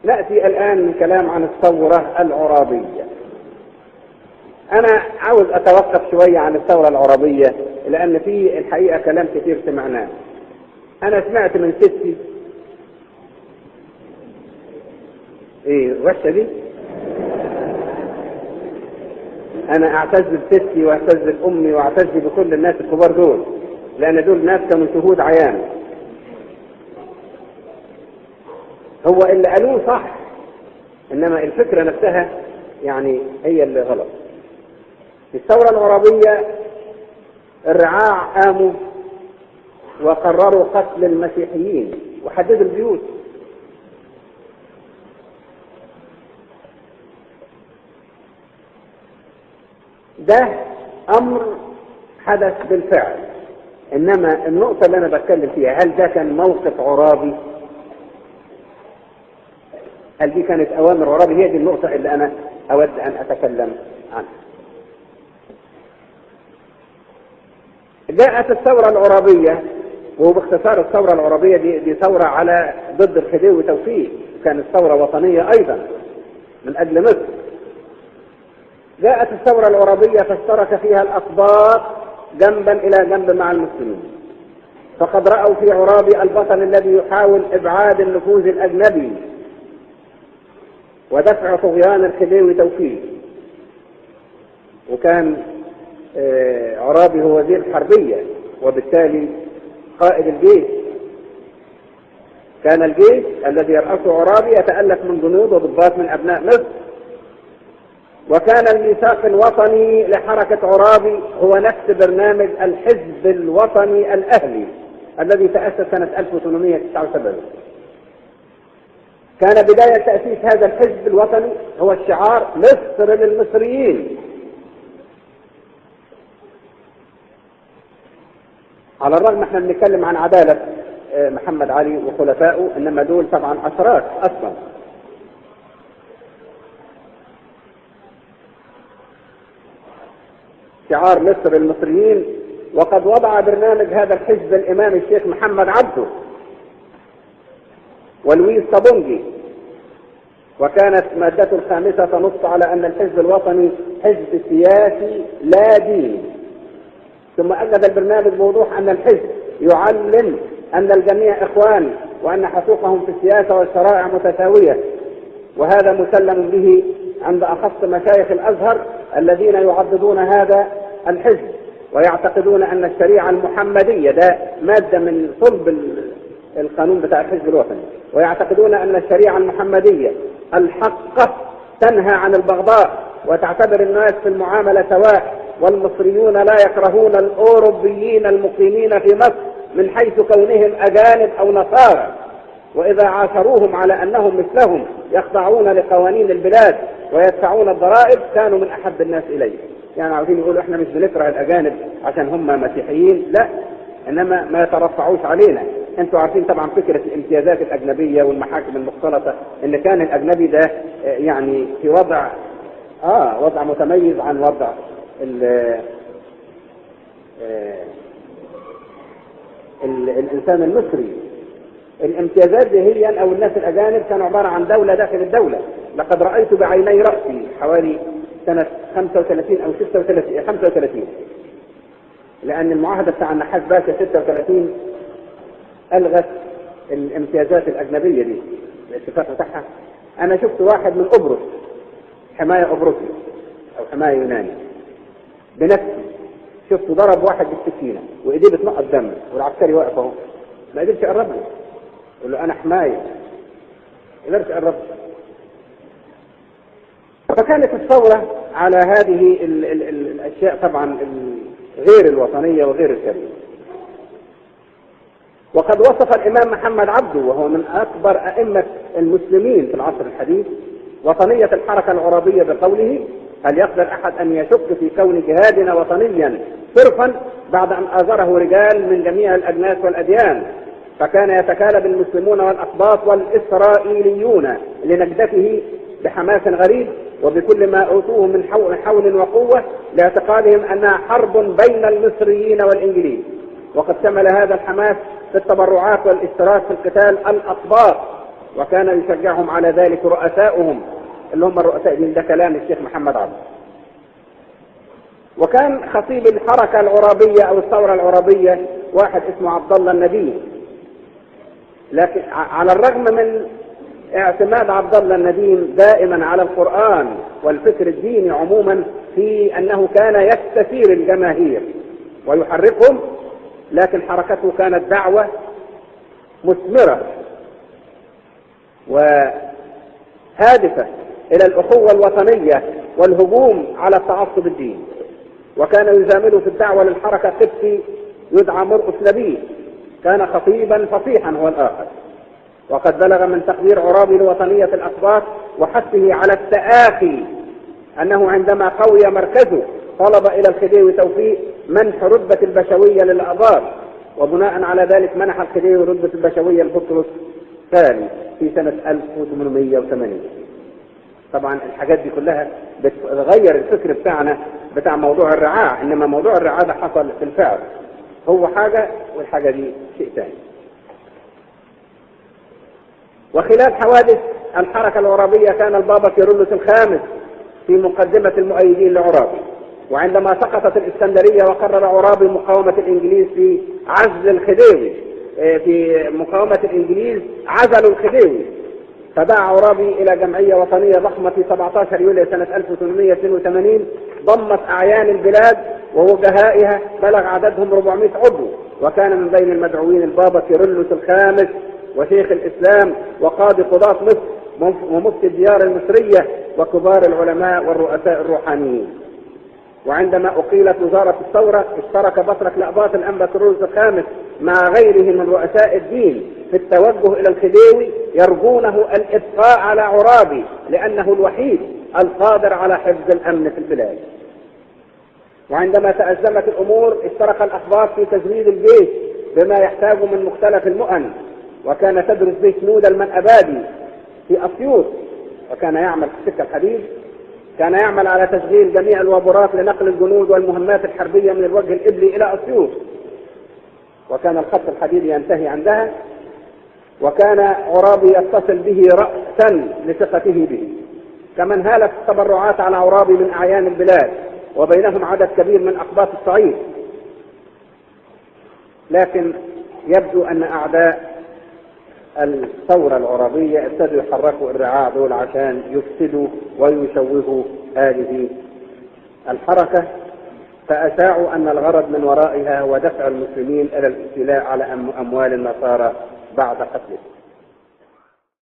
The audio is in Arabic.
نأتي الآن من كلام عن الثورة العرابية. أنا عاوز أتوقف شوية عن الثورة العرابية لأن في الحقيقة كلام كتير سمعناه. أنا سمعت من ستي وحشة دي. أنا أعتز بستي وأعتز بأمي وأعتز بكل الناس الكبار دول، لأن دول ناس كانوا شهود عيان. هو اللي قالوه صح، إنما الفكرة نفسها يعني هي اللي غلط. في الثورة العرابية الرعاع قاموا وقرروا قتل المسيحيين وحددوا البيوت. ده أمر حدث بالفعل، إنما النقطة اللي أنا بتكلم فيها، هل ده كان موقف عرابي؟ هل دي كانت أوامر عرابي؟ هي دي النقطة اللي أنا أود أن أتكلم عنها. جاءت الثورة العرابية، وباختصار الثورة العرابية دي ثورة على ضد الخديوي توفيق، كانت ثورة وطنية أيضا من أجل مصر. جاءت الثورة العرابية فاشترك فيها الأقباط جنبا إلى جنب مع المسلمين، فقد رأوا في عرابي البطل الذي يحاول إبعاد النفوذ الأجنبي ودفع طغيان الخديوي توفيق. وكان عرابي هو وزير الحربية وبالتالي قائد الجيش. كان الجيش الذي يرأسه عرابي يتألف من جنود وضباط من أبناء مصر، وكان الميثاق الوطني لحركة عرابي هو نفس برنامج الحزب الوطني الأهلي الذي تأسس سنة 1879. كان بداية تأسيس هذا الحزب الوطني هو الشعار مصر للمصريين. على الرغم احنا بنتكلم عن عدالة محمد علي وخلفائه، انما دول طبعا اشراك اصلا. شعار مصر للمصريين. وقد وضع برنامج هذا الحزب الامام الشيخ محمد عبده ولويس صابونجي، وكانت مادته الخامسة تنص على أن الحزب الوطني حزب سياسي لا ديني. ثم أكد البرنامج بوضوح أن الحزب يعلم أن الجميع إخوان وأن حقوقهم في السياسة والشرائع متساوية، وهذا مسلم به عند أخص مشايخ الأزهر الذين يعضدون هذا الحزب ويعتقدون أن الشريعة المحمدية، ده مادة من صلب القانون بتاع الحزب الوطني، ويعتقدون أن الشريعة المحمدية الحقة تنهى عن البغضاء وتعتبر الناس في المعاملة سواء، والمصريون لا يكرهون الأوروبيين المقيمين في مصر من حيث كونهم أجانب أو نصارى، وإذا عاشروهم على أنهم مثلهم يخضعون لقوانين البلاد ويدفعون الضرائب كانوا من أحب الناس إليه. يعني عاوزين يقولوا إحنا مش بنكره الأجانب عشان هم مسيحيين، لا، إنما ما يترفعوش علينا. انتوا عارفين طبعا فكرة الامتيازات الأجنبية والمحاكم المختلطة، إن كان الأجنبي ده يعني في وضع متميز عن وضع الإنسان المصري. الامتيازات دي هي أو الناس الأجانب كانوا عبارة عن دولة داخل الدولة. لقد رأيت بعيني رأسي حوالي سنة 35 أو 35 لأن المعاهدة بتاع النحاس باشا 36 ألغت الامتيازات الأجنبية دي، الاتفاق بتاعها. أنا شفت واحد من قبرص، حماية قبرصي أو حماية يوناني، بنفسي شفته ضرب واحد بالسكينة وإيديه بتنقط دم والعسكري واقف اهو، ما قدرش يقرب له، يقول له أنا حماية، ما قدرش يقرب له. فكانت الثورة على هذه الأشياء طبعا غير الوطنية وغير الشريعة. وقد وصف الإمام محمد عبده وهو من أكبر أئمة المسلمين في العصر الحديث وطنية الحركة العرابية بقوله: هل يقدر أحد أن يشك في كون جهادنا وطنيا صرفا بعد أن آزره رجال من جميع الأجناس والأديان؟ فكان يتكالب المسلمون والأقباط والإسرائيليون لنجدته بحماس غريب وبكل ما أوتوه من حول وقوة لاعتقادهم أنها حرب بين المصريين والإنجليز. وقد شمل هذا الحماس في التبرعات والاشتراك في القتال الأقباط وكان يشجعهم على ذلك رؤساؤهم اللي هم الرؤساء دين. ده كلام الشيخ محمد عبد. وكان خطيب الحركة العرابية أو الثورة العرابية واحد اسمه عبد الله النديم. لكن على الرغم من اعتماد عبد الله النديم دائما على القرآن والفكر الديني عموما في أنه كان يستثير الجماهير ويحركهم، لكن حركته كانت دعوة مثمرة وهادفة إلى الأخوة الوطنية والهجوم على التعصب الديني. وكان يزامله في الدعوة للحركة قبطي يدعى مرقس نبيه، كان خطيبا فصيحا هو الآخر. وقد بلغ من تقدير عرابي لوطنية الأقباط وحثه على التآخي أنه عندما قوي مركزه طلب إلى الخديوي توفيق منح رتبة البشوية للأقباط، وبناء على ذلك منح الخديوي رتبة البشوية لبطرس الثاني في سنة 1880. طبعا الحاجات دي كلها بتغير الفكر بتاعنا بتاع موضوع الرعاع، إنما موضوع الرعاع ده حصل في الفعل، هو حاجة والحاجة دي شيء ثاني. وخلال حوادث الحركة العرابية كان البابا كيرلس الخامس في مقدمة المؤيدين لعرابي. وعندما سقطت الإسكندرية وقرر عرابي مقاومة الإنجليز في عزل الخديوي، في مقاومة الإنجليز عزلوا الخديوي، فدعا عرابي إلى جمعية وطنية ضخمة في 17 يوليو سنة 1882 ضمت أعيان البلاد ووجهائها بلغ عددهم 400 عضو، وكان من بين المدعوين البابا كيرلس الخامس وشيخ الإسلام وقاضي قضاة مصر ومفتي الديار المصرية وكبار العلماء والرؤساء الروحانيين. وعندما أقيلت وزارة الثورة اشترك بطرك الأقباط الأنبا كيرلس الخامس مع غيره من رؤساء الدين في التوجه إلى الخديوي يرجونه الإبقاء على عرابي لأنه الوحيد القادر على حفظ الأمن في البلاد. وعندما تأزمت الأمور اشترك الأقباط في تزويد الجيش بما يحتاج من مختلف المؤن، وكان تدرس به سنود المنأبادي في أسيوط، وكان يعمل في سكة الحديد، كان يعمل على تشغيل جميع الوابورات لنقل الجنود والمهمات الحربية من الوجه الإبلي إلى أسيوط، وكان الخط الحديدي ينتهي عندها. وكان عرابي يتصل به رأسا لثقته به. كمن هالت التبرعات على عرابي من أعيان البلاد وبينهم عدد كبير من أقباط الصعيد. لكن يبدو أن أعداء الثورة العرابية ابتدوا يحركوا الرعاع دول عشان يفسدوا ويشوهوا هذه الحركة، فأشاعوا أن الغرض من ورائها هو دفع المسلمين إلى الاستيلاء على أموال النصارى بعد قتله.